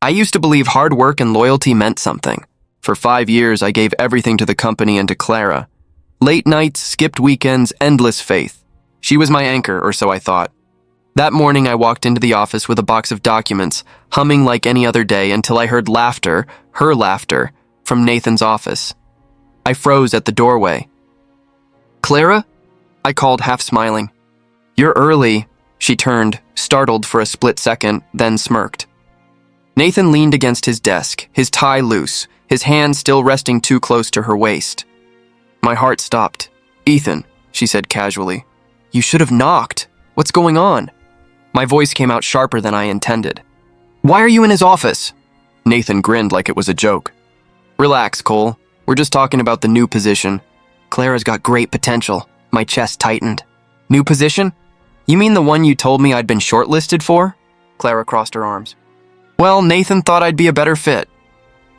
I used to believe hard work and loyalty meant something. For 5 years, I gave everything to the company and to Clara. Late nights, skipped weekends, endless faith. She was my anchor, or so I thought. That morning, I walked into the office with a box of documents, humming like any other day until I heard laughter, her laughter, from Nathan's office. I froze at the doorway. "Clara?" I called, half smiling. "You're early." She turned, startled for a split second, then smirked. Nathan leaned against his desk, his tie loose, his hand still resting too close to her waist. My heart stopped. "Ethan," she said casually, "you should have knocked. What's going on?" My voice came out sharper than I intended. "Why are you in his office?" Nathan grinned like it was a joke. "Relax, Cole. We're just talking about the new position. Clara's got great potential." My chest tightened. "New position? You mean the one you told me I'd been shortlisted for?" Clara crossed her arms. "Well, Nathan thought I'd be a better fit."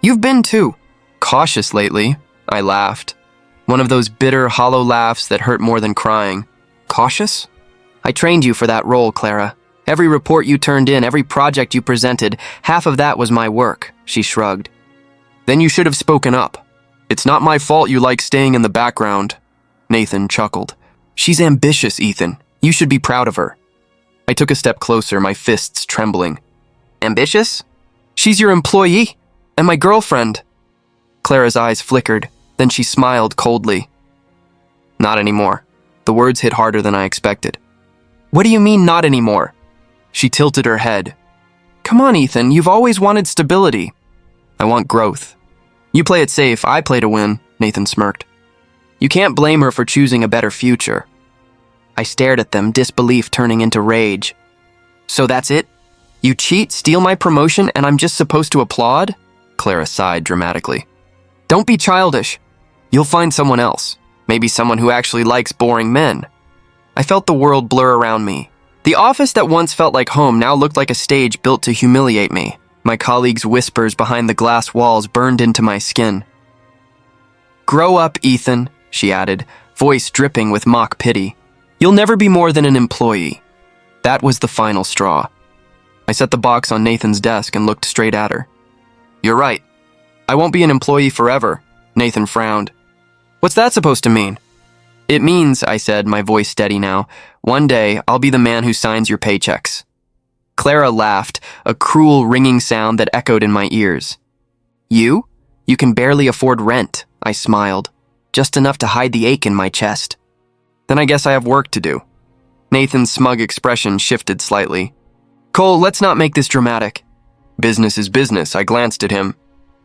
"You've been too." "Cautious lately," I laughed. One of those bitter, hollow laughs that hurt more than crying. "Cautious?" "I trained you for that role, Clara. Every report you turned in, every project you presented, half of that was my work," she shrugged. "Then you should have spoken up. It's not my fault you like staying in the background." Nathan chuckled. "She's ambitious, Ethan. You should be proud of her." I took a step closer, my fists trembling. "Ambitious? She's your employee, and my girlfriend." Clara's eyes flickered, then she smiled coldly. "Not anymore." The words hit harder than I expected. "What do you mean, not anymore?" She tilted her head. "Come on, Ethan, you've always wanted stability." "I want growth." "You play it safe, I play to win," Nathan smirked. "You can't blame her for choosing a better future." I stared at them, disbelief turning into rage. "So that's it? You cheat, steal my promotion, and I'm just supposed to applaud?" Clara sighed dramatically. "Don't be childish. You'll find someone else. Maybe someone who actually likes boring men." I felt the world blur around me. The office that once felt like home now looked like a stage built to humiliate me. My colleagues' whispers behind the glass walls burned into my skin. "Grow up, Ethan," she added, voice dripping with mock pity. "You'll never be more than an employee." That was the final straw. I set the box on Nathan's desk and looked straight at her. "You're right. I won't be an employee forever," Nathan frowned. "What's that supposed to mean?" "It means," I said, my voice steady now, "one day I'll be the man who signs your paychecks." Clara laughed, a cruel ringing sound that echoed in my ears. "You? You can barely afford rent," I smiled, just enough to hide the ache in my chest. "Then I guess I have work to do." Nathan's smug expression shifted slightly. "Cole, let's not make this dramatic." "Business is business," I glanced at him.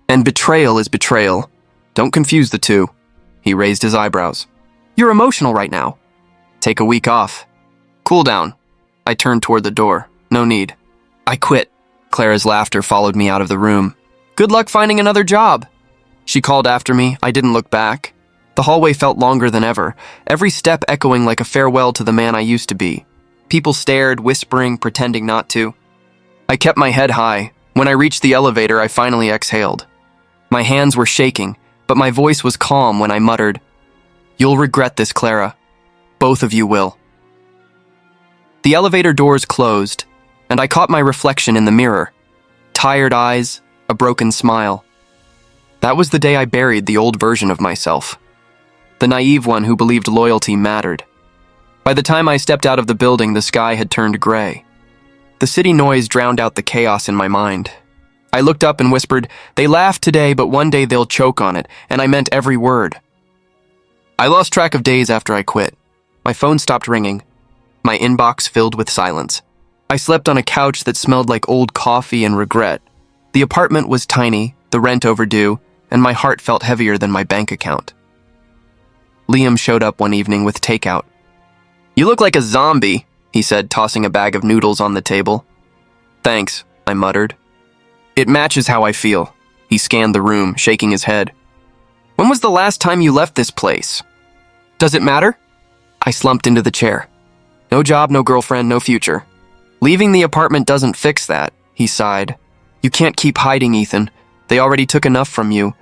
"And betrayal is betrayal. Don't confuse the two." He raised his eyebrows. "You're emotional right now." "Take a week off." "Cool down." I turned toward the door. "No need." "I quit." Clara's laughter followed me out of the room. "Good luck finding another job." She called after me. I didn't look back. The hallway felt longer than ever, every step echoing like a farewell to the man I used to be. People stared, whispering, pretending not to. I kept my head high. When I reached the elevator, I finally exhaled. My hands were shaking, but my voice was calm when I muttered, "You'll regret this, Clara. Both of you will." The elevator doors closed, and I caught my reflection in the mirror. Tired eyes, a broken smile. That was the day I buried the old version of myself. The naive one who believed loyalty mattered. By the time I stepped out of the building, the sky had turned gray. The city noise drowned out the chaos in my mind. I looked up and whispered, "They laughed today, but one day they'll choke on it," and I meant every word. I lost track of days after I quit. My phone stopped ringing. My inbox filled with silence. I slept on a couch that smelled like old coffee and regret. The apartment was tiny, the rent overdue, and my heart felt heavier than my bank account. Liam showed up one evening with takeout. "You look like a zombie," he said, tossing a bag of noodles on the table. "Thanks," I muttered. "It matches how I feel." He scanned the room, shaking his head. "When was the last time you left this place?" "Does it matter?" I slumped into the chair. "No job, no girlfriend, no future." "Leaving the apartment doesn't fix that," he sighed. "You can't keep hiding, Ethan. They already took enough from you.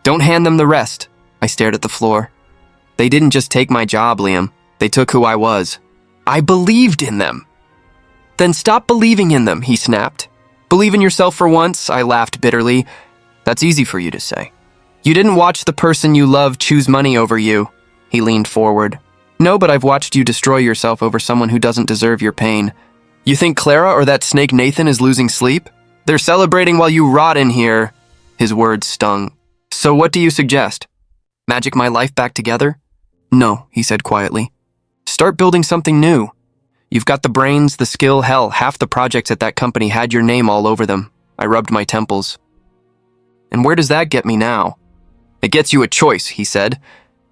Don't hand them the rest." I stared at the floor. "They didn't just take my job, Liam. They took who I was. I believed in them." "Then stop believing in them," he snapped. Believe in yourself for once, I laughed bitterly. That's easy for you to say. You didn't watch the person you love choose money over you. He leaned forward. No, but I've watched you destroy yourself over someone who doesn't deserve your pain. You think Clara or that snake Nathan is losing sleep? They're celebrating while you rot in here. His words stung. So what do you suggest? Magic my life back together? No, he said quietly. Start building something new. You've got the brains, the skill, hell, half the projects at that company had your name all over them. I rubbed my temples. And where does that get me now? It gets you a choice, he said.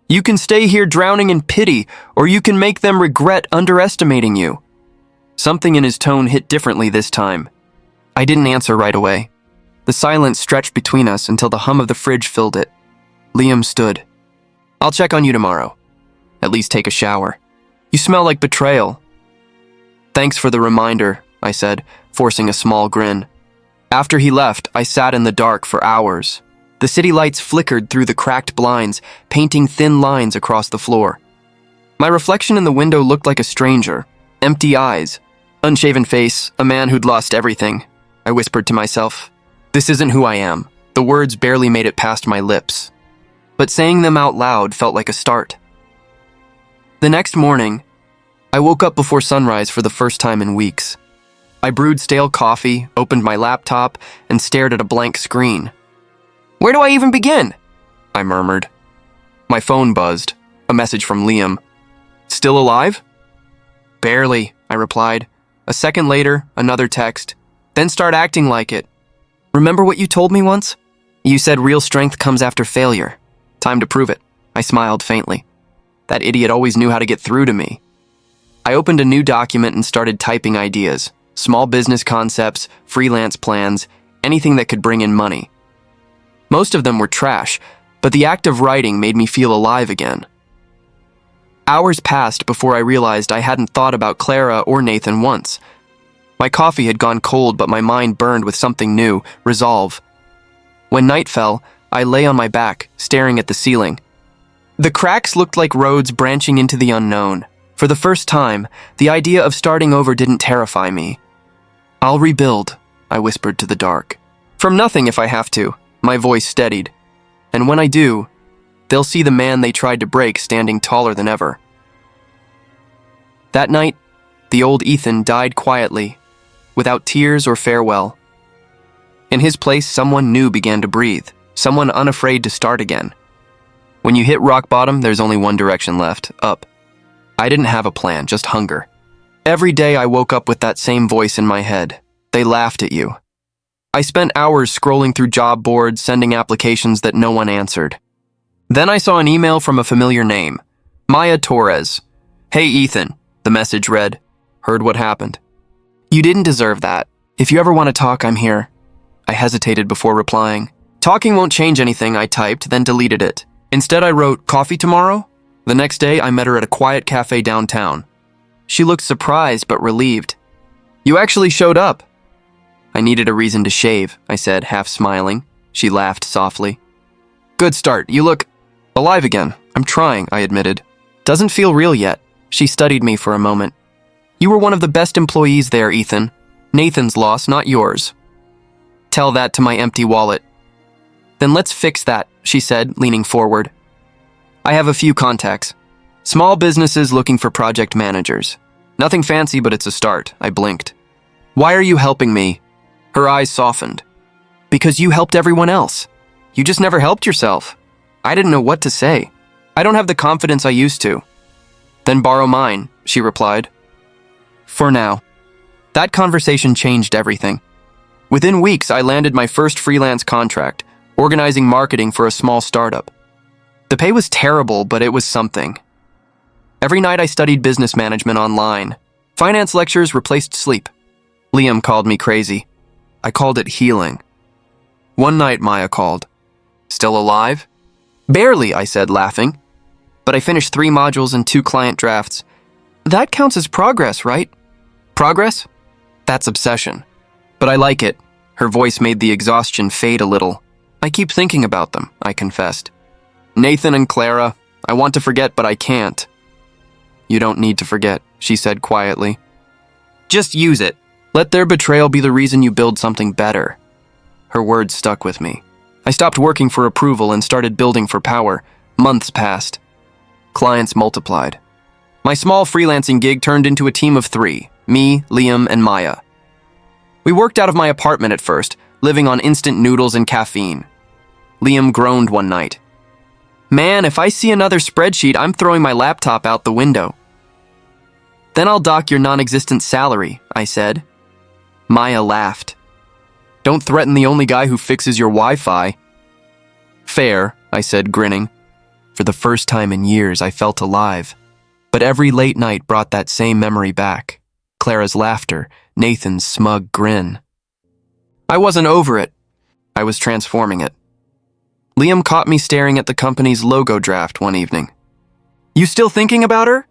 You can stay here drowning in pity, or you can make them regret underestimating you. Something in his tone hit differently this time. I didn't answer right away. The silence stretched between us until the hum of the fridge filled it. Liam stood. I'll check on you tomorrow. At least take a shower. You smell like betrayal. Thanks for the reminder, I said, forcing a small grin. After he left, I sat in the dark for hours. The city lights flickered through the cracked blinds, painting thin lines across the floor. My reflection in the window looked like a stranger. Empty eyes, unshaven face, a man who'd lost everything. I whispered to myself, this isn't who I am. The words barely made it past my lips. But saying them out loud felt like a start. The next morning, I woke up before sunrise for the first time in weeks. I brewed stale coffee, opened my laptop, and stared at a blank screen. Where do I even begin? I murmured. My phone buzzed. A message from Liam. Still alive? Barely, I replied. A second later, another text. Then start acting like it. Remember what you told me once? You said real strength comes after failure. Time to prove it. I smiled faintly. That idiot always knew how to get through to me. I opened a new document and started typing ideas. Small business concepts, freelance plans, anything that could bring in money. Most of them were trash, but the act of writing made me feel alive again. Hours passed before I realized I hadn't thought about Clara or Nathan once. My coffee had gone cold, but my mind burned with something new, resolve. When night fell, I lay on my back, staring at the ceiling. The cracks looked like roads branching into the unknown. For the first time, the idea of starting over didn't terrify me. I'll rebuild, I whispered to the dark. From nothing if I have to, my voice steadied. And when I do, they'll see the man they tried to break standing taller than ever. That night, the old Ethan died quietly, without tears or farewell. In his place, someone new began to breathe, someone unafraid to start again. When you hit rock bottom, there's only one direction left, up. I didn't have a plan, just hunger. Every day I woke up with that same voice in my head. They laughed at you. I spent hours scrolling through job boards, sending applications that no one answered. Then I saw an email from a familiar name, Maya Torres. Hey Ethan, the message read. Heard what happened. You didn't deserve that. If you ever want to talk, I'm here. I hesitated before replying. Talking won't change anything, I typed, then deleted it. Instead I wrote, coffee tomorrow? The next day I met her at a quiet cafe downtown. She looked surprised but relieved. You actually showed up. I needed a reason to shave, I said, half smiling. She laughed softly. Good start. You look alive again. I'm trying, I admitted. Doesn't feel real yet. She studied me for a moment. You were one of the best employees there, Ethan. Nathan's loss, not yours. Tell that to my empty wallet. Then let's fix that, she said, leaning forward. I have a few contacts. Small businesses looking for project managers. Nothing fancy, but it's a start, I blinked. Why are you helping me? Her eyes softened. Because you helped everyone else. You just never helped yourself. I didn't know what to say. I don't have the confidence I used to. Then borrow mine, she replied. For now. That conversation changed everything. Within weeks, I landed my first freelance contract, organizing marketing for a small startup. The pay was terrible, but it was something. Every night I studied business management online. Finance lectures replaced sleep. Liam called me crazy. I called it healing. One night, Maya called. Still alive? Barely, I said, laughing. But I finished 3 modules and 2 client drafts. That counts as progress, right? Progress? That's obsession. But I like it. Her voice made the exhaustion fade a little. I keep thinking about them, I confessed. Nathan and Clara, I want to forget, but I can't. You don't need to forget, she said quietly. Just use it. Let their betrayal be the reason you build something better. Her words stuck with me. I stopped working for approval and started building for power. Months passed. Clients multiplied. My small freelancing gig turned into a team of 3, me, Liam, and Maya. We worked out of my apartment at first, living on instant noodles and caffeine. Liam groaned one night. Man, if I see another spreadsheet, I'm throwing my laptop out the window. Then I'll dock your non-existent salary, I said. Maya laughed. Don't threaten the only guy who fixes your Wi-Fi. Fair, I said, grinning. For the first time in years, I felt alive. But every late night brought that same memory back. Clara's laughter, Nathan's smug grin. I wasn't over it. I was transforming it. Liam caught me staring at the company's logo draft one evening. You still thinking about her?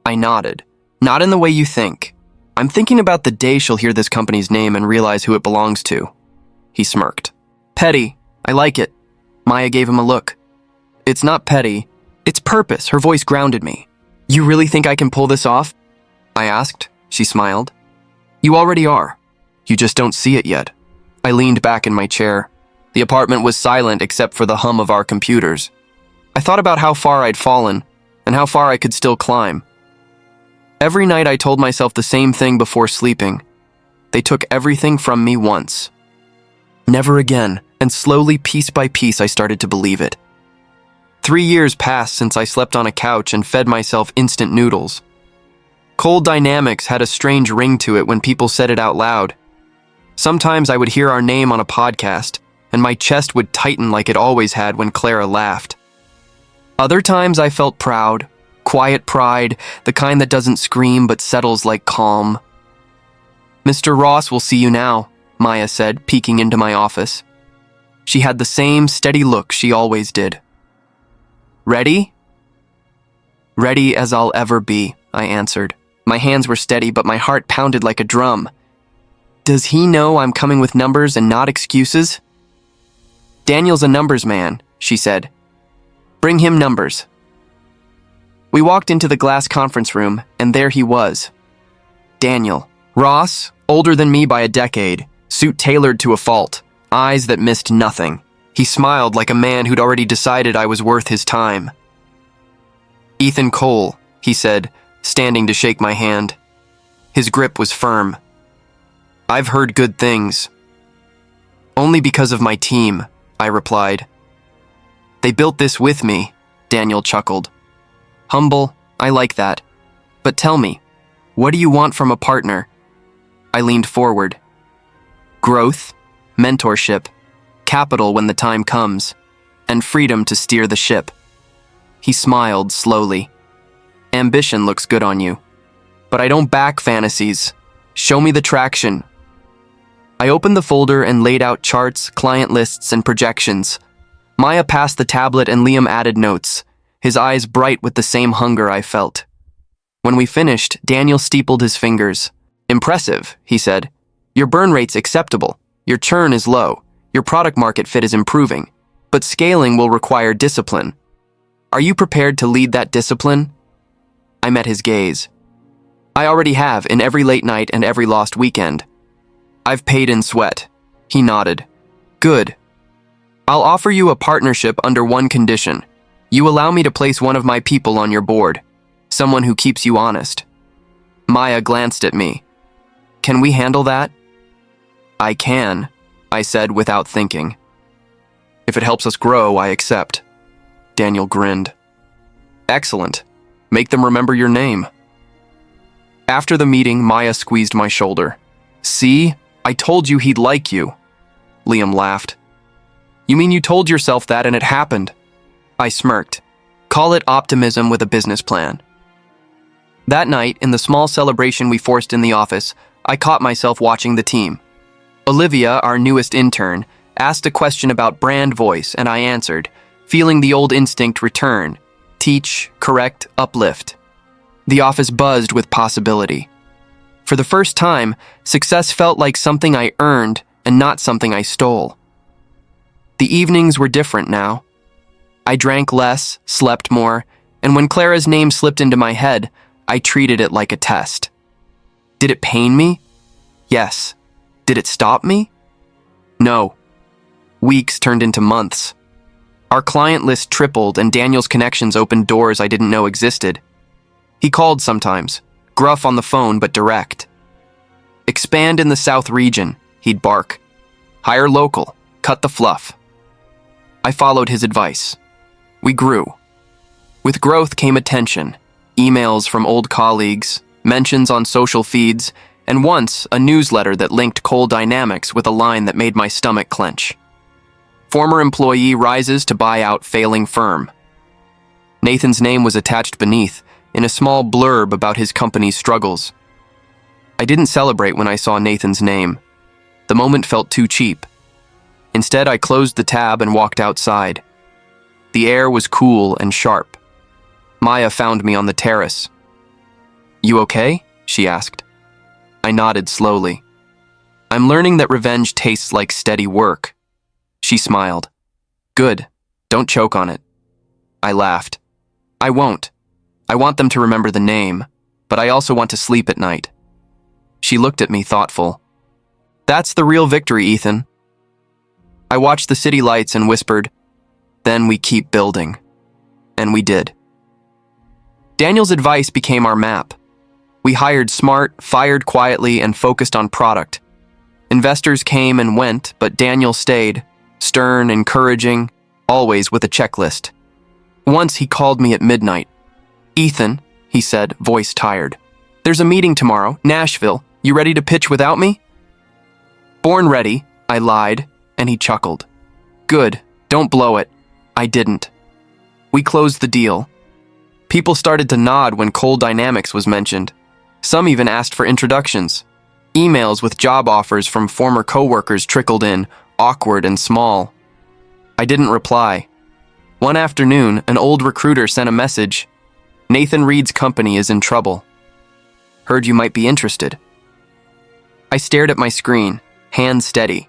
I nodded. Not in the way you think. I'm thinking about the day she'll hear this company's name and realize who it belongs to. He smirked. Petty. I like it. Maya gave him a look. It's not petty. It's purpose. Her voice grounded me. You really think I can pull this off? I asked. She smiled. You already are. You just don't see it yet. I leaned back in my chair. The apartment was silent except for the hum of our computers. I thought about how far I'd fallen and how far I could still climb. Every night I told myself the same thing before sleeping. They took everything from me once. Never again, and slowly, piece by piece, I started to believe it. 3 years passed since I slept on a couch and fed myself instant noodles. Cold dynamics had a strange ring to it when people said it out loud. Sometimes I would hear our name on a podcast, and my chest would tighten like it always had when Clara laughed. Other times I felt proud, quiet pride, the kind that doesn't scream but settles like calm. Mr. Ross will see you now, Maya said, peeking into my office. She had the same steady look she always did. Ready? Ready as I'll ever be, I answered. My hands were steady, but my heart pounded like a drum. Does he know I'm coming with numbers and not excuses? Daniel's a numbers man, she said. Bring him numbers. We walked into the glass conference room, and there he was. Daniel. Ross, older than me by a decade, suit tailored to a fault, eyes that missed nothing. He smiled like a man who'd already decided I was worth his time. Ethan Cole, he said, standing to shake my hand. His grip was firm. I've heard good things. Only because of my team, I replied. They built this with me, Daniel chuckled. Humble, I like that. But tell me, what do you want from a partner? I leaned forward. Growth, mentorship, capital when the time comes, and freedom to steer the ship. He smiled slowly. Ambition looks good on you. But I don't back fantasies. Show me the traction. I opened the folder and laid out charts, client lists, and projections. Maya passed the tablet and Liam added notes, his eyes bright with the same hunger I felt. When we finished, Daniel steepled his fingers. Impressive, he said. Your burn rate's acceptable. Your churn is low. Your product market fit is improving. But scaling will require discipline. Are you prepared to lead that discipline? I met his gaze. I already have in every late night and every lost weekend. I've paid in sweat. He nodded. Good. I'll offer you a partnership under one condition. You allow me to place one of my people on your board. Someone who keeps you honest. Maya glanced at me. Can we handle that? I can, I said without thinking. If it helps us grow, I accept. Daniel grinned. Excellent. Make them remember your name. After the meeting, Maya squeezed my shoulder. See? I told you he'd like you. Liam laughed. You mean you told yourself that and it happened? I smirked. Call it optimism with a business plan. That night, in the small celebration we forced in the office, I caught myself watching the team. Olivia, our newest intern, asked a question about brand voice, and I answered, feeling the old instinct return. Teach, correct, uplift. The office buzzed with possibility. For the first time, success felt like something I earned and not something I stole. The evenings were different now. I drank less, slept more, and when Clara's name slipped into my head, I treated it like a test. Did it pain me? Yes. Did it stop me? No. Weeks turned into months. Our client list tripled and Daniel's connections opened doors I didn't know existed. He called sometimes, gruff on the phone but direct. Expand in the South region, he'd bark. Hire local, cut the fluff. I followed his advice. We grew. With growth came attention, emails from old colleagues, mentions on social feeds, and once a newsletter that linked Coal Dynamics with a line that made my stomach clench. Former employee rises to buy out failing firm. Nathan's name was attached beneath, in a small blurb about his company's struggles. I didn't celebrate when I saw Nathan's name. The moment felt too cheap. Instead, I closed the tab and walked outside. The air was cool and sharp. Maya found me on the terrace. "You okay?" she asked. I nodded slowly. "I'm learning that revenge tastes like steady work." She smiled. "Good. Don't choke on it." I laughed. "I won't. I want them to remember the name, but I also want to sleep at night." She looked at me thoughtful. "That's the real victory, Ethan." I watched the city lights and whispered, "Then we keep building." And we did. Daniel's advice became our map. We hired smart, fired quietly, and focused on product. Investors came and went, but Daniel stayed, stern, encouraging, always with a checklist. Once he called me at midnight. "Ethan," he said, voice tired. "There's a meeting tomorrow, Nashville. You ready to pitch without me?" "Born ready," I lied, and he chuckled. "Good, don't blow it." I didn't. We closed the deal. People started to nod when Coal Dynamics was mentioned. Some even asked for introductions. Emails with job offers from former coworkers trickled in, awkward and small. I didn't reply. One afternoon, an old recruiter sent a message. "Nathan Reed's company is in trouble. Heard you might be interested." I stared at my screen, hands steady.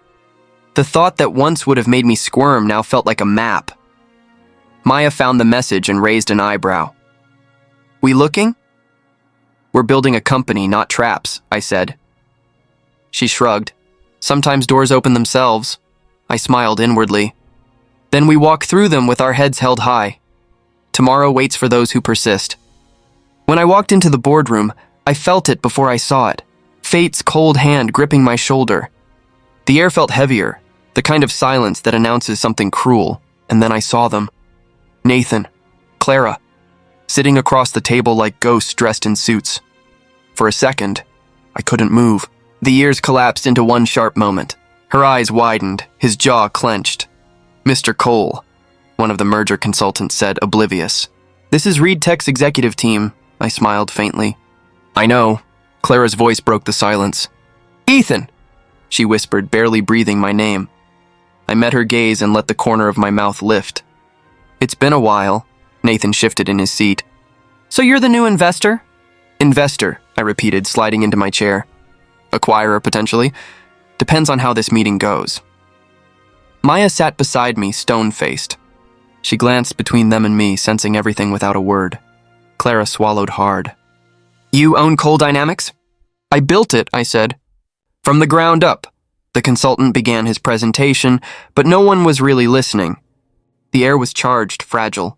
The thought that once would have made me squirm now felt like a map. Maya found the message and raised an eyebrow. "We looking?" "We're building a company, not traps," I said. She shrugged. "Sometimes doors open themselves." I smiled inwardly. "Then we walk through them with our heads held high. Tomorrow waits for those who persist." When I walked into the boardroom, I felt it before I saw it. Fate's cold hand gripping my shoulder. The air felt heavier, the kind of silence that announces something cruel, and then I saw them. Nathan, Clara, sitting across the table like ghosts dressed in suits. For a second, I couldn't move. The years collapsed into one sharp moment. Her eyes widened, his jaw clenched. "Mr. Cole," one of the merger consultants said, oblivious. "This is Reed Tech's executive team," I smiled faintly. "I know." Clara's voice broke the silence. "Ethan!" she whispered, barely breathing my name. I met her gaze and let the corner of my mouth lift. "It's been a while." Nathan shifted in his seat. "So you're the new investor?" "Investor," I repeated, sliding into my chair. "Acquirer, potentially. Depends on how this meeting goes." Maya sat beside me, stone-faced. She glanced between them and me, sensing everything without a word. Clara swallowed hard. "You own Coal Dynamics?" "I built it," I said. "From the ground up." The consultant began his presentation, but no one was really listening. The air was charged, fragile.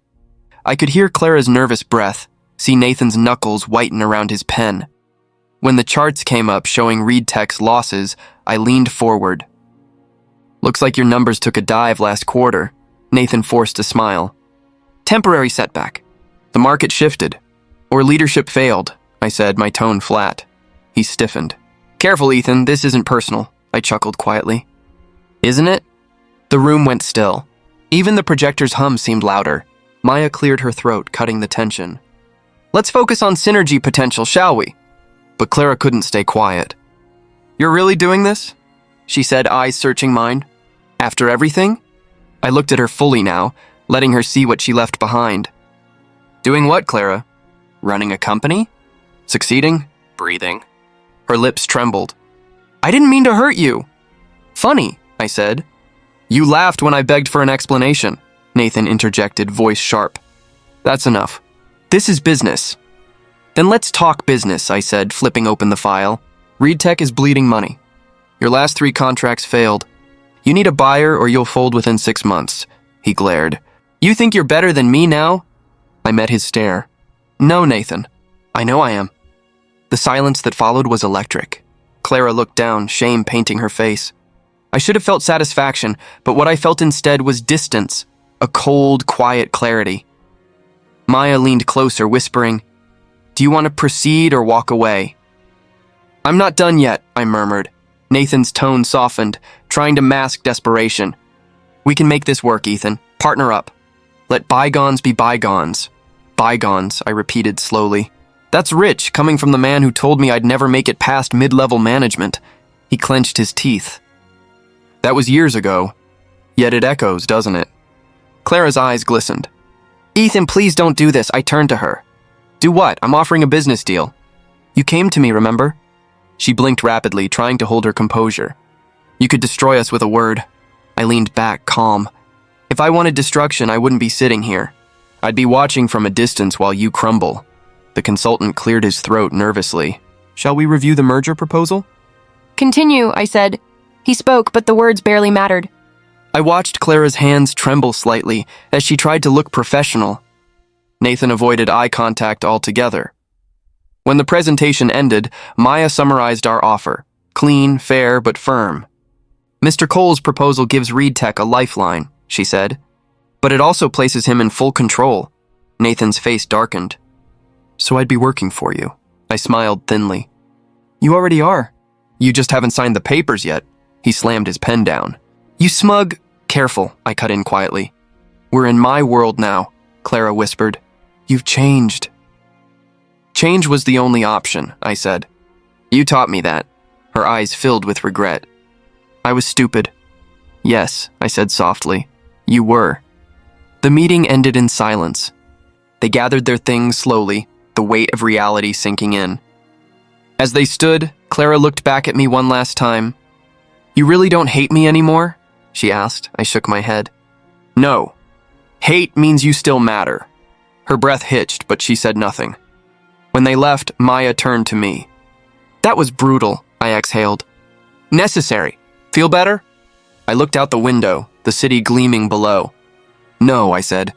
I could hear Clara's nervous breath, see Nathan's knuckles whiten around his pen. When the charts came up showing Reed Tech's losses, I leaned forward. "Looks like your numbers took a dive last quarter." Nathan forced a smile. "Temporary setback. The market shifted. Or leadership failed," I said, my tone flat. He stiffened. "Careful, Ethan, this isn't personal," I chuckled quietly. "Isn't it?" The room went still. Even the projector's hum seemed louder. Maya cleared her throat, cutting the tension. "Let's focus on synergy potential, shall we?" But Clara couldn't stay quiet. "You're really doing this?" she said, eyes searching mine. "After everything?" I looked at her fully now, letting her see what she left behind. "Doing what, Clara?" "Running a company? Succeeding? Breathing?" Her lips trembled. "I didn't mean to hurt you." "Funny," I said. "You laughed when I begged for an explanation," Nathan interjected, voice sharp. "That's enough. This is business." "Then let's talk business," I said, flipping open the file. Reed Tech is bleeding money. Your last 3 contracts failed. You need a buyer or you'll fold within 6 months. He glared. You think you're better than me now? I met his stare. No, Nathan. I know I am. The silence that followed was electric. Clara looked down, shame painting her face. I should have felt satisfaction, but what I felt instead was distance, a cold, quiet clarity. Maya leaned closer, whispering, Do you want to proceed or walk away? I'm not done yet, I murmured. Nathan's tone softened, trying to mask desperation. We can make this work, Ethan. Partner up. Let bygones be bygones. Bygones, I repeated slowly. That's rich, coming from the man who told me I'd never make it past mid-level management. He clenched his teeth. That was years ago. Yet it echoes, doesn't it? Clara's eyes glistened. Ethan, please don't do this, I turned to her. Do what? I'm offering a business deal. You came to me, remember? She blinked rapidly, trying to hold her composure. You could destroy us with a word. I leaned back, calm. If I wanted destruction, I wouldn't be sitting here. I'd be watching from a distance while you crumble. The consultant cleared his throat nervously. Shall we review the merger proposal? Continue, I said. He spoke, but the words barely mattered. I watched Clara's hands tremble slightly as she tried to look professional. Nathan avoided eye contact altogether. When the presentation ended, Maya summarized our offer. Clean, fair, but firm. Mr. Cole's proposal gives Reed Tech a lifeline, she said. But it also places him in full control. Nathan's face darkened. So I'd be working for you. I smiled thinly. You already are. You just haven't signed the papers yet. He slammed his pen down. You smug... Careful, I cut in quietly. We're in my world now, Clara whispered. You've changed. Change was the only option, I said. You taught me that. Her eyes filled with regret. I was stupid. Yes, I said softly. You were. The meeting ended in silence. They gathered their things slowly, the weight of reality sinking in. As they stood, Clara looked back at me one last time. You really don't hate me anymore? She asked. I shook my head. No. Hate means you still matter. Her breath hitched, but she said nothing. When they left, Maya turned to me. That was brutal, I exhaled. Necessary. Feel better? I looked out the window, the city gleaming below. No, I said,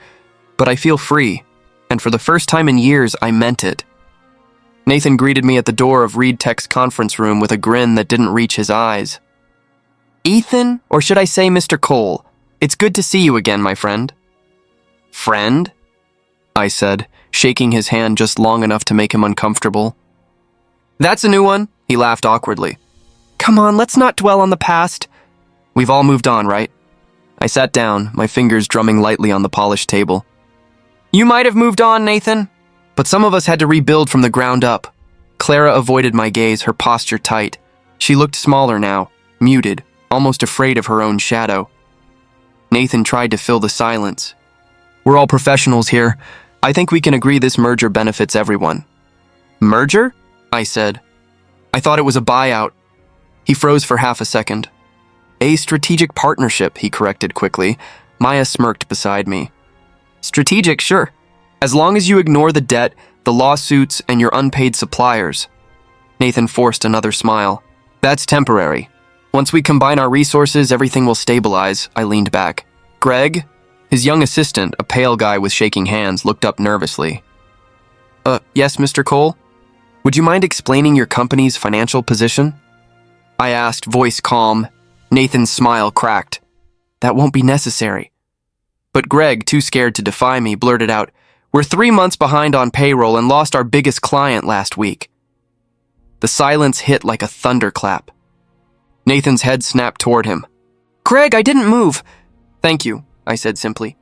but I feel free, and for the first time in years, I meant it. Nathan greeted me at the door of Reed Tech's conference room with a grin that didn't reach his eyes. Ethan, or should I say Mr. Cole, it's good to see you again, my friend. Friend? I said, shaking his hand just long enough to make him uncomfortable. That's a new one, he laughed awkwardly. Come on, let's not dwell on the past. We've all moved on, right? I sat down, my fingers drumming lightly on the polished table. You might have moved on, Nathan, but some of us had to rebuild from the ground up. Clara avoided my gaze, her posture tight. She looked smaller now, muted, almost afraid of her own shadow. Nathan tried to fill the silence. We're all professionals here. I think we can agree this merger benefits everyone. Merger? I said. I thought it was a buyout. He froze for half a second. A strategic partnership, he corrected quickly. Maya smirked beside me. Strategic, sure. As long as you ignore the debt, the lawsuits, and your unpaid suppliers. Nathan forced another smile. That's temporary. Once we combine our resources, everything will stabilize, I leaned back. Greg? His young assistant, a pale guy with shaking hands, looked up nervously. Yes, Mr. Cole? Would you mind explaining your company's financial position? I asked, voice calm. Nathan's smile cracked. That won't be necessary. But Greg, too scared to defy me, blurted out, We're 3 months behind on payroll and lost our biggest client last week. The silence hit like a thunderclap. Nathan's head snapped toward him. Greg, I didn't move. Thank you, I said simply.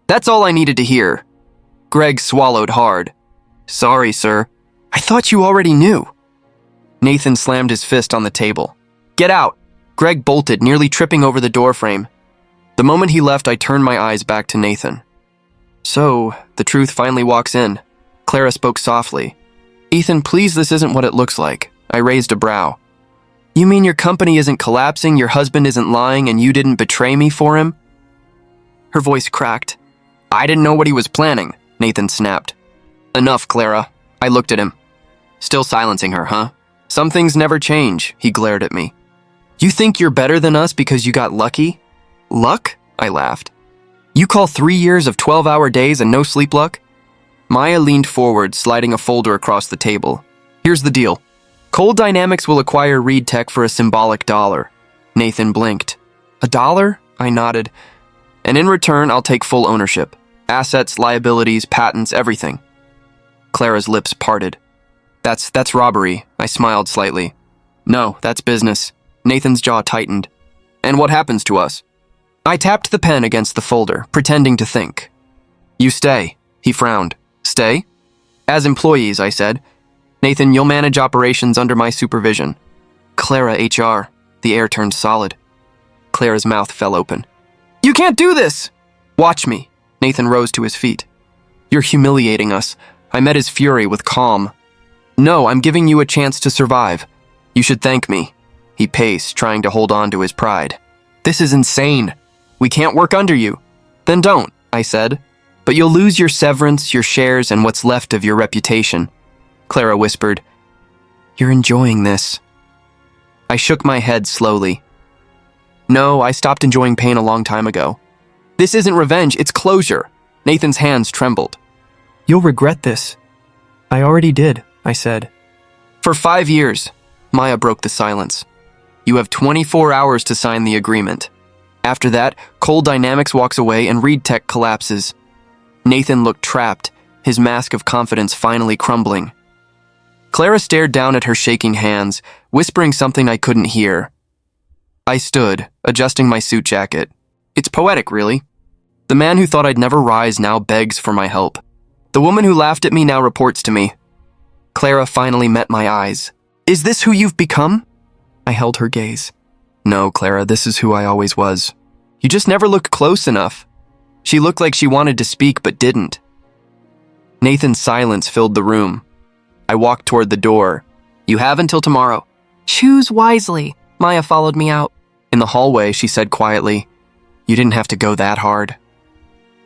That's all I needed to hear. Greg swallowed hard. Sorry, sir. I thought you already knew. Nathan slammed his fist on the table. Get out! Greg bolted, nearly tripping over the doorframe. The moment he left, I turned my eyes back to Nathan. So, the truth finally walks in. Clara spoke softly. Ethan, please, this isn't what it looks like. I raised a brow. You mean your company isn't collapsing, your husband isn't lying, and you didn't betray me for him? Her voice cracked. I didn't know what he was planning, Nathan snapped. Enough, Clara. I looked at him. Still silencing her, huh? Some things never change, he glared at me. You think you're better than us because you got lucky? Luck? I laughed. You call 3 years of 12-hour days and no sleep luck? Maya leaned forward, sliding a folder across the table. Here's the deal. Cold Dynamics will acquire Reed Tech for a symbolic $1. Nathan blinked. $1? I nodded. And in return, I'll take full ownership. Assets, liabilities, patents, everything. Clara's lips parted. That's robbery, I smiled slightly. No, that's business. Nathan's jaw tightened. And what happens to us? I tapped the pen against the folder, pretending to think. You stay, he frowned. Stay? As employees, I said. Nathan, you'll manage operations under my supervision. Clara, HR. The air turned solid. Clara's mouth fell open. You can't do this! Watch me. Nathan rose to his feet. You're humiliating us. I met his fury with calm. No, I'm giving you a chance to survive. You should thank me. He paced, trying to hold on to his pride. This is insane. We can't work under you. Then don't, I said. But you'll lose your severance, your shares, and what's left of your reputation. Clara whispered. You're enjoying this. I shook my head slowly. No, I stopped enjoying pain a long time ago. This isn't revenge, it's closure. Nathan's hands trembled. You'll regret this. I already did, I said. For 5 years, Maya broke the silence. You have 24 hours to sign the agreement. After that, Cold Dynamics walks away and Reed Tech collapses. Nathan looked trapped, his mask of confidence finally crumbling. Clara stared down at her shaking hands, whispering something I couldn't hear. I stood, adjusting my suit jacket. It's poetic, really. The man who thought I'd never rise now begs for my help. The woman who laughed at me now reports to me. Clara finally met my eyes. Is this who you've become? I held her gaze. No, Clara, this is who I always was. You just never looked close enough. She looked like she wanted to speak but didn't. Nathan's silence filled the room. I walked toward the door. You have until tomorrow. Choose wisely. Maya followed me out. In the hallway, she said quietly, You didn't have to go that hard.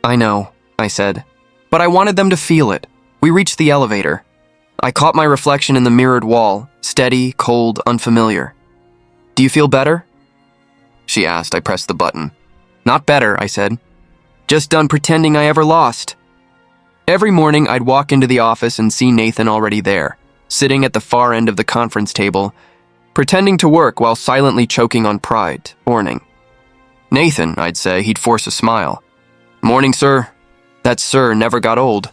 I know, I said, but I wanted them to feel it. We reached the elevator. I caught my reflection in the mirrored wall, steady, cold, unfamiliar. Do you feel better? She asked. I pressed the button. Not better, I said. Just done pretending I ever lost. Every morning, I'd walk into the office and see Nathan already there, sitting at the far end of the conference table, pretending to work while silently choking on pride, mourning. Nathan, I'd say. He'd force a smile. Morning, sir. That sir never got old.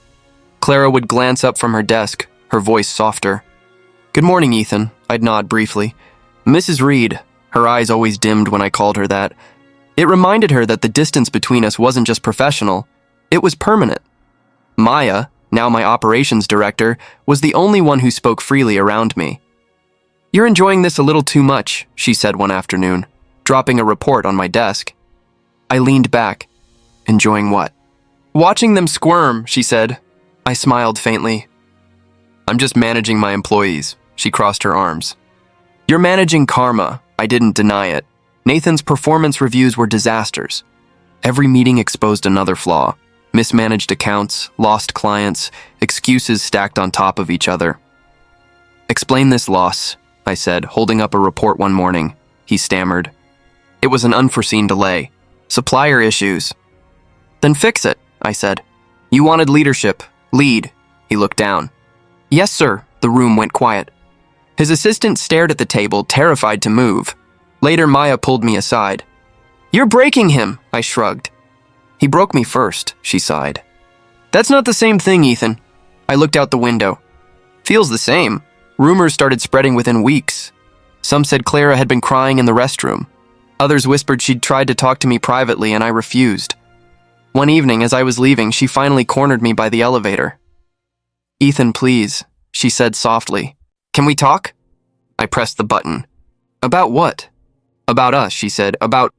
Clara would glance up from her desk, her voice softer. Good morning, Ethan. I'd nod briefly. Mrs. Reed. Her eyes always dimmed when I called her that. It reminded her that the distance between us wasn't just professional, it was permanent. Maya, now my operations director, was the only one who spoke freely around me. You're enjoying this a little too much, she said one afternoon, dropping a report on my desk. I leaned back. Enjoying what? Watching them squirm, she said. I smiled faintly. I'm just managing my employees, she crossed her arms. You're managing karma, I didn't deny it. Nathan's performance reviews were disasters. Every meeting exposed another flaw. Mismanaged accounts, lost clients, excuses stacked on top of each other. Explain this loss, I said, holding up a report one morning. He stammered. It was an unforeseen delay. Supplier issues. Then fix it, I said. You wanted leadership. Lead. He looked down. Yes, sir. The room went quiet. His assistant stared at the table, terrified to move. Later, Maya pulled me aside. You're breaking him, I shrugged. He broke me first, she sighed. That's not the same thing, Ethan. I looked out the window. Feels the same. Rumors started spreading within weeks. Some said Clara had been crying in the restroom. Others whispered she'd tried to talk to me privately and I refused. One evening, as I was leaving, she finally cornered me by the elevator. Ethan, please, she said softly. Can we talk? I pressed the button. About what? About us, she said. About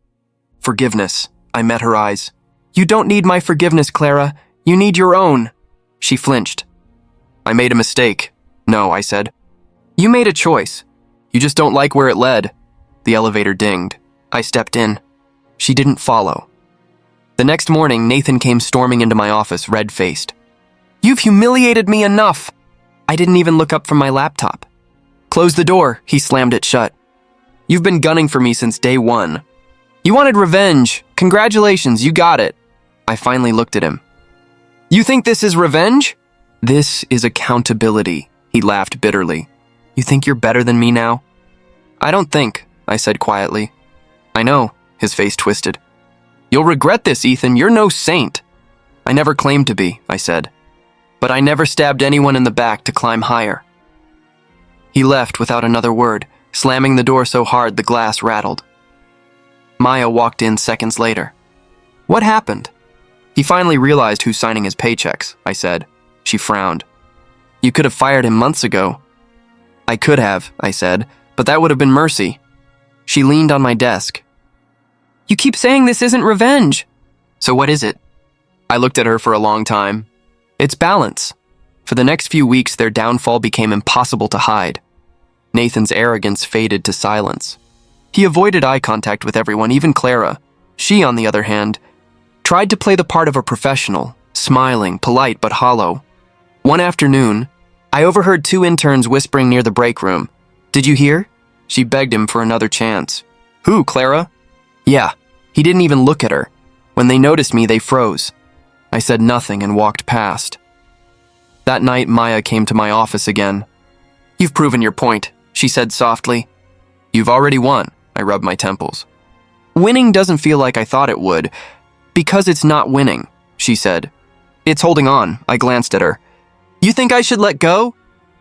forgiveness. I met her eyes. You don't need my forgiveness, Clara. You need your own. She flinched. I made a mistake. No, I said. You made a choice. You just don't like where it led. The elevator dinged. I stepped in. She didn't follow. The next morning, Nathan came storming into my office, red-faced. You've humiliated me enough. I didn't even look up from my laptop. Close the door, he slammed it shut. You've been gunning for me since day one. You wanted revenge. Congratulations, you got it. I finally looked at him. You think this is revenge? This is accountability, he laughed bitterly. You think you're better than me now? I don't think, I said quietly. I know, his face twisted. You'll regret this, Ethan, you're no saint. I never claimed to be, I said. But I never stabbed anyone in the back to climb higher. He left without another word, slamming the door so hard the glass rattled. Maya walked in seconds later. What happened? He finally realized who's signing his paychecks, I said. She frowned. You could have fired him months ago. I could have, I said, but that would have been mercy. She leaned on my desk. You keep saying this isn't revenge. So what is it? I looked at her for a long time. It's balance. For the next few weeks, their downfall became impossible to hide. Nathan's arrogance faded to silence. He avoided eye contact with everyone, even Clara. She, on the other hand, tried to play the part of a professional, smiling, polite but hollow. One afternoon, I overheard two interns whispering near the break room. Did you hear? She begged him for another chance. Who, Clara? Yeah, he didn't even look at her. When they noticed me, they froze. I said nothing and walked past. That night, Maya came to my office again. You've proven your point, she said softly. You've already won, I rubbed my temples. Winning doesn't feel like I thought it would, because it's not winning, she said. It's holding on, I glanced at her. You think I should let go?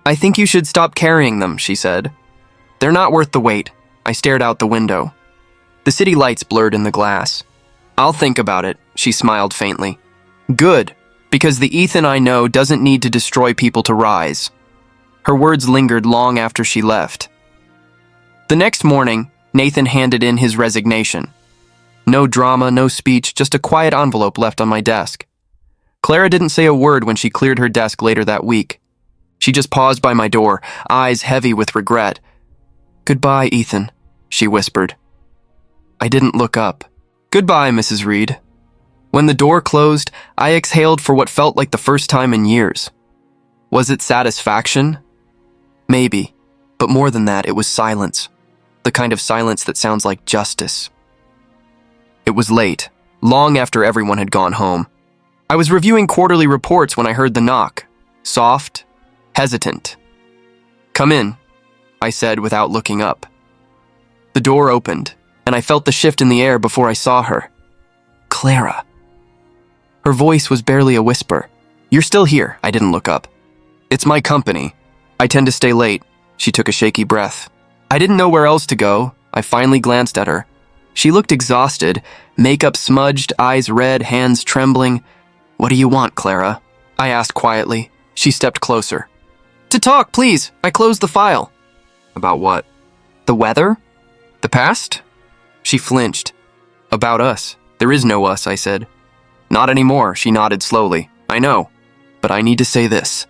I think you should stop carrying them, she said. They're not worth the wait. I stared out the window. The city lights blurred in the glass. I'll think about it, she smiled faintly. Good, because the Ethan I know doesn't need to destroy people to rise. Her words lingered long after she left. The next morning, Nathan handed in his resignation. No drama, no speech, just a quiet envelope left on my desk. Clara didn't say a word when she cleared her desk later that week. She just paused by my door, eyes heavy with regret. Goodbye, Ethan, she whispered. I didn't look up. Goodbye, Mrs. Reed. When the door closed, I exhaled for what felt like the first time in years. Was it satisfaction? Maybe, but more than that, it was silence. The kind of silence that sounds like justice. It was late, long after everyone had gone home. I was reviewing quarterly reports when I heard the knock. Soft, hesitant. Come in, I said without looking up. The door opened, and I felt the shift in the air before I saw her. Clara. Her voice was barely a whisper. You're still here, I didn't look up. It's my company. I tend to stay late. She took a shaky breath. I didn't know where else to go. I finally glanced at her. She looked exhausted, makeup smudged, eyes red, hands trembling. What do you want, Clara? I asked quietly. She stepped closer. To talk, please. I closed the file. About what? The weather? The past? She flinched. About us. There is no us, I said. Not anymore, she nodded slowly. I know, but I need to say this.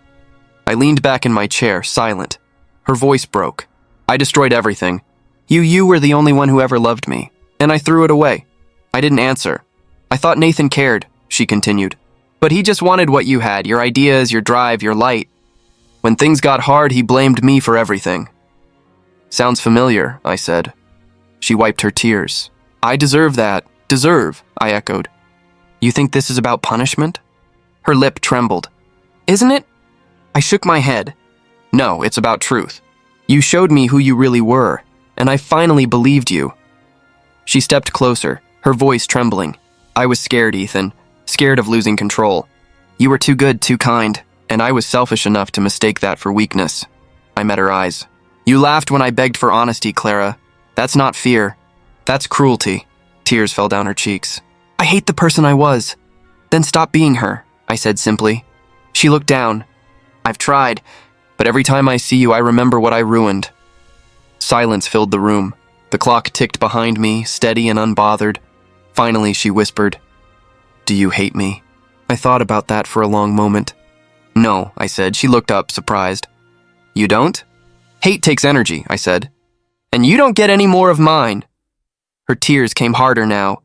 I leaned back in my chair, silent. Her voice broke. I destroyed everything. You were the only one who ever loved me, and I threw it away. I didn't answer. I thought Nathan cared, she continued. But he just wanted what you had, your ideas, your drive, your light. When things got hard, he blamed me for everything. Sounds familiar, I said. She wiped her tears. I deserve that. Deserve, I echoed. You think this is about punishment? Her lip trembled. Isn't it? I shook my head. No, it's about truth. You showed me who you really were, and I finally believed you. She stepped closer, her voice trembling. I was scared, Ethan. Scared of losing control. You were too good, too kind, and I was selfish enough to mistake that for weakness. I met her eyes. You laughed when I begged for honesty, Clara. That's not fear. That's cruelty. Tears fell down her cheeks. I hate the person I was. Then stop being her, I said simply. She looked down. I've tried, but every time I see you, I remember what I ruined. Silence filled the room. The clock ticked behind me, steady and unbothered. Finally, she whispered, Do you hate me? I thought about that for a long moment. No, I said. She looked up, surprised. You don't? Hate takes energy, I said. And you don't get any more of mine. Her tears came harder now.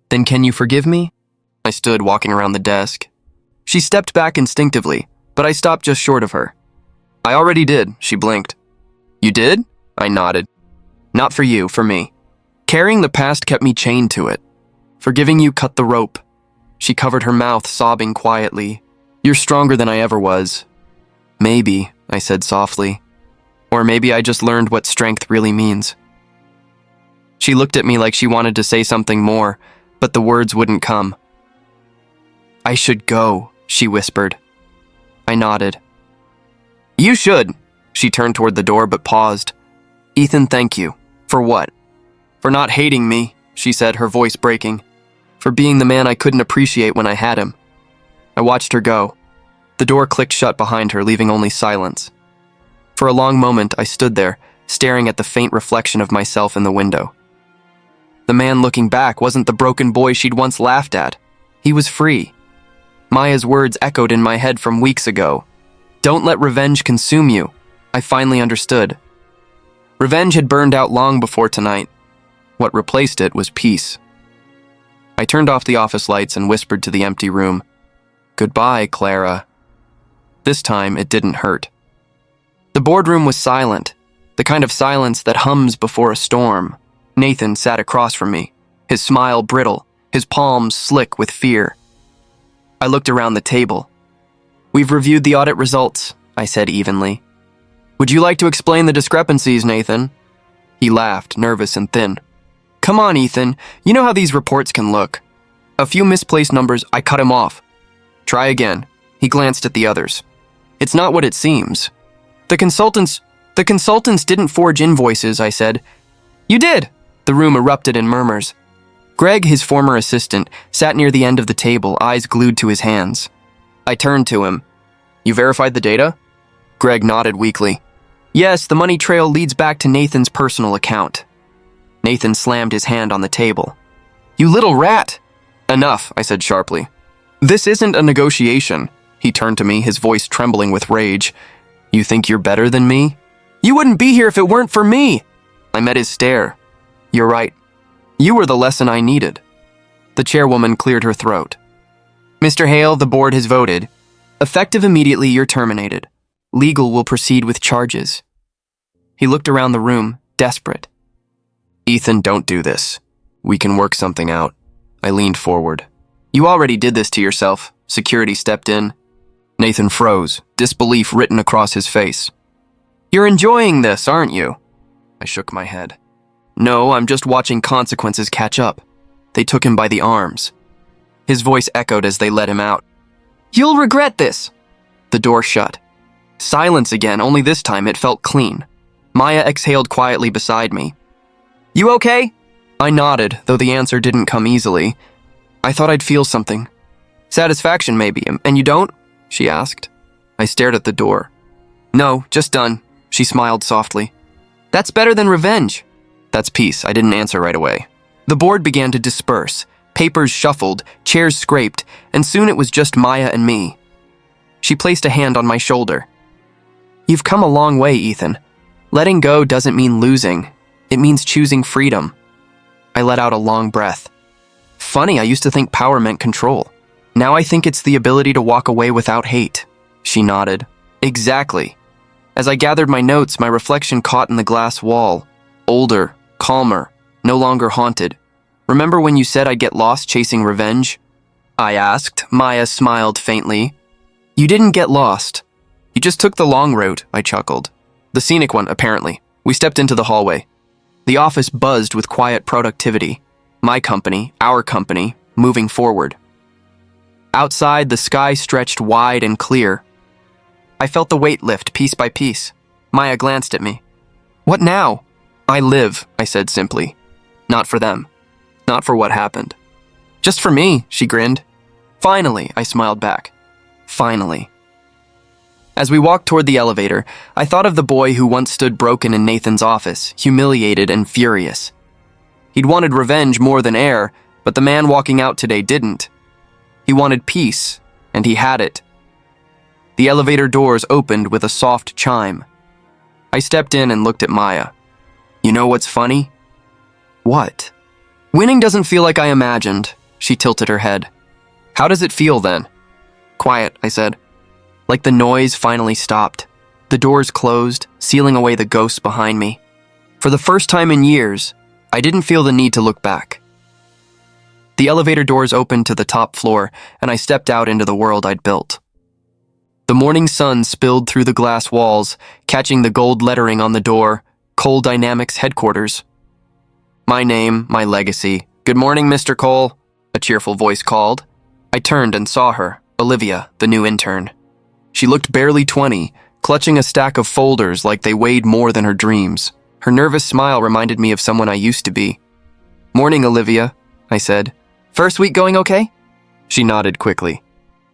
Then can you forgive me? I stood walking around the desk. She stepped back instinctively, but I stopped just short of her. I already did, she blinked. You did? I nodded. Not for you, for me. Carrying the past kept me chained to it. Forgiving you cut the rope. She covered her mouth, sobbing quietly. You're stronger than I ever was. Maybe, I said softly. Or maybe I just learned what strength really means. She looked at me like she wanted to say something more, but the words wouldn't come. I should go, she whispered. I nodded. You should. She turned toward the door but paused. Ethan, thank you. For what? For not hating me, she said, her voice breaking. For being the man I couldn't appreciate when I had him. I watched her go. The door clicked shut behind her, leaving only silence. For a long moment, I stood there, staring at the faint reflection of myself in the window. The man looking back wasn't the broken boy she'd once laughed at. He was free. Maya's words echoed in my head from weeks ago. Don't let revenge consume you. I finally understood. Revenge had burned out long before tonight. What replaced it was peace. I turned off the office lights and whispered to the empty room. Goodbye, Clara. This time, it didn't hurt. The boardroom was silent, the kind of silence that hums before a storm. Nathan sat across from me, his smile brittle, his palms slick with fear. I looked around the table. We've reviewed the audit results, I said evenly. Would you like to explain the discrepancies, Nathan? He laughed, nervous and thin. Come on, Ethan, you know how these reports can look. A few misplaced numbers, I cut him off. Try again. He glanced at the others. It's not what it seems. The consultants didn't forge invoices, I said. You did! The room erupted in murmurs. Greg, his former assistant, sat near the end of the table, eyes glued to his hands. I turned to him. You verified the data? Greg nodded weakly. Yes, the money trail leads back to Nathan's personal account. Nathan slammed his hand on the table. You little rat! Enough, I said sharply. This isn't a negotiation. He turned to me, his voice trembling with rage. You think you're better than me? You wouldn't be here if it weren't for me! I met his stare. You're right. You were the lesson I needed. The chairwoman cleared her throat. Mr. Hale, the board has voted. Effective immediately, you're terminated. Legal will proceed with charges. He looked around the room, desperate. Ethan, don't do this. We can work something out. I leaned forward. You already did this to yourself. Security stepped in. Nathan froze, disbelief written across his face. You're enjoying this, aren't you? I shook my head. No, I'm just watching consequences catch up. They took him by the arms. His voice echoed as they let him out. You'll regret this. The door shut. Silence again, only this time it felt clean. Maya exhaled quietly beside me. You okay? I nodded, though the answer didn't come easily. I thought I'd feel something. Satisfaction, maybe. And you don't? She asked. I stared at the door. No, just done. She smiled softly. That's better than revenge. That's peace. I didn't answer right away. The board began to disperse. Papers shuffled, chairs scraped, and soon it was just Maya and me. She placed a hand on my shoulder. You've come a long way, Ethan. Letting go doesn't mean losing. It means choosing freedom. I let out a long breath. Funny, I used to think power meant control. Now I think it's the ability to walk away without hate. She nodded. Exactly. As I gathered my notes, my reflection caught in the glass wall. Older, calmer, no longer haunted. Remember when you said I'd get lost chasing revenge? I asked. Maya smiled faintly. You didn't get lost. You just took the long route, I chuckled. The scenic one, apparently. We stepped into the hallway. The office buzzed with quiet productivity. My company, our company, moving forward. Outside, the sky stretched wide and clear. I felt the weight lift piece by piece. Maya glanced at me. What now? I live, I said simply. Not for them. Not for what happened. Just for me, she grinned. Finally, I smiled back. Finally. As we walked toward the elevator, I thought of the boy who once stood broken in Nathan's office, humiliated and furious. He'd wanted revenge more than air, but the man walking out today didn't. He wanted peace, and he had it. The elevator doors opened with a soft chime. I stepped in and looked at Maya. You know what's funny? What? Winning doesn't feel like I imagined. She tilted her head. How does it feel then? Quiet, I said. Like the noise finally stopped. The doors closed, sealing away the ghosts behind me. For the first time in years, I didn't feel the need to look back. The elevator doors opened to the top floor, and I stepped out into the world I'd built. The morning sun spilled through the glass walls, catching the gold lettering on the door, Cole Dynamics headquarters. My name, my legacy. Good morning, Mr. Cole, a cheerful voice called. I turned and saw her, Olivia, the new intern. She looked barely 20, clutching a stack of folders like they weighed more than her dreams. Her nervous smile reminded me of someone I used to be. Morning, Olivia, I said. First week going okay? She nodded quickly.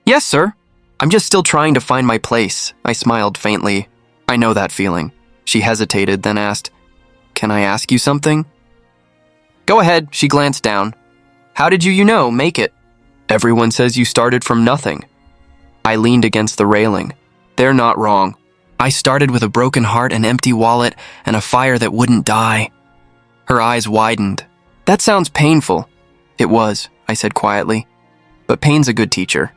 Yes, sir. I'm just still trying to find my place, I smiled faintly. I know that feeling. She hesitated, then asked, Can I ask you something? Go ahead, she glanced down. How did you make it? Everyone says you started from nothing. I leaned against the railing. They're not wrong. I started with a broken heart, an empty wallet, and a fire that wouldn't die. Her eyes widened. That sounds painful. It was, I said quietly. But pain's a good teacher.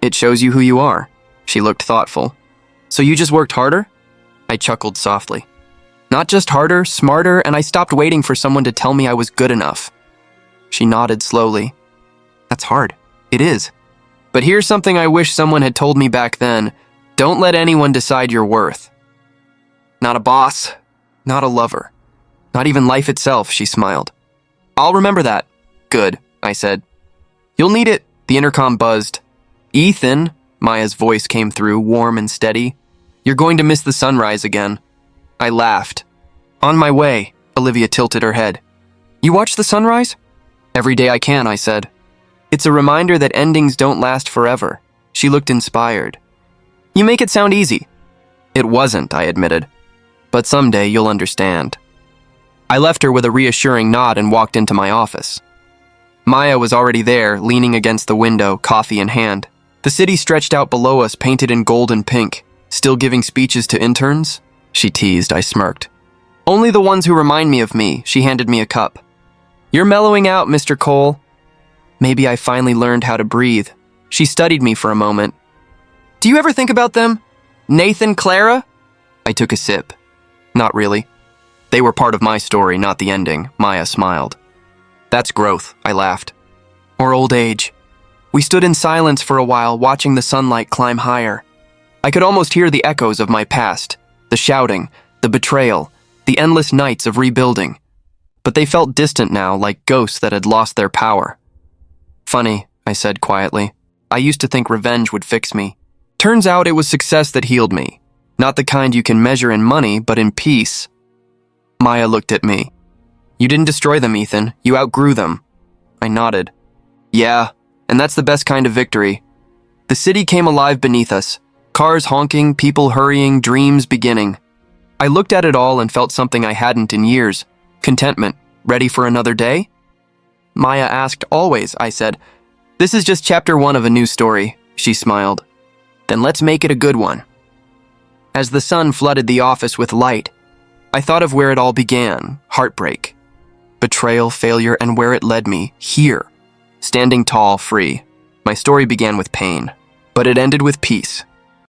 It shows you who you are. She looked thoughtful. So you just worked harder? I chuckled softly. Not just harder, smarter, and I stopped waiting for someone to tell me I was good enough. She nodded slowly. That's hard. It is. But here's something I wish someone had told me back then. Don't let anyone decide your worth. Not a boss. Not a lover. Not even life itself, she smiled. I'll remember that. Good, I said. You'll need it, the intercom buzzed. Ethan, Maya's voice came through, warm and steady. You're going to miss the sunrise again. I laughed. On my way, Olivia tilted her head. You watch the sunrise? Every day I can, I said. It's a reminder that endings don't last forever. She looked inspired. You make it sound easy. It wasn't, I admitted. But someday you'll understand. I left her with a reassuring nod and walked into my office. Maya was already there, leaning against the window, coffee in hand. The city stretched out below us, painted in gold and pink. Still giving speeches to interns? She teased, I smirked. Only the ones who remind me of me, she handed me a cup. You're mellowing out, Mr. Cole. Maybe I finally learned how to breathe. She studied me for a moment. Do you ever think about them? Nathan, Clara? I took a sip. Not really. They were part of my story, not the ending, Maya smiled. That's growth, I laughed. Or old age. We stood in silence for a while, watching the sunlight climb higher. I could almost hear the echoes of my past, the shouting, the betrayal, the endless nights of rebuilding. But they felt distant now, like ghosts that had lost their power. Funny, I said quietly. I used to think revenge would fix me. Turns out it was success that healed me. Not the kind you can measure in money, but in peace. Maya looked at me. You didn't destroy them, Ethan. You outgrew them. I nodded. Yeah, and that's the best kind of victory. The city came alive beneath us. Cars honking, people hurrying, dreams beginning. I looked at it all and felt something I hadn't in years. Contentment. Ready for another day? Maya asked always, I said. This is just chapter 1 of a new story, she smiled. Then let's make it a good one. As the sun flooded the office with light, I thought of where it all began, heartbreak, betrayal, failure, and where it led me, here. Standing tall, free. My story began with pain, but it ended with peace.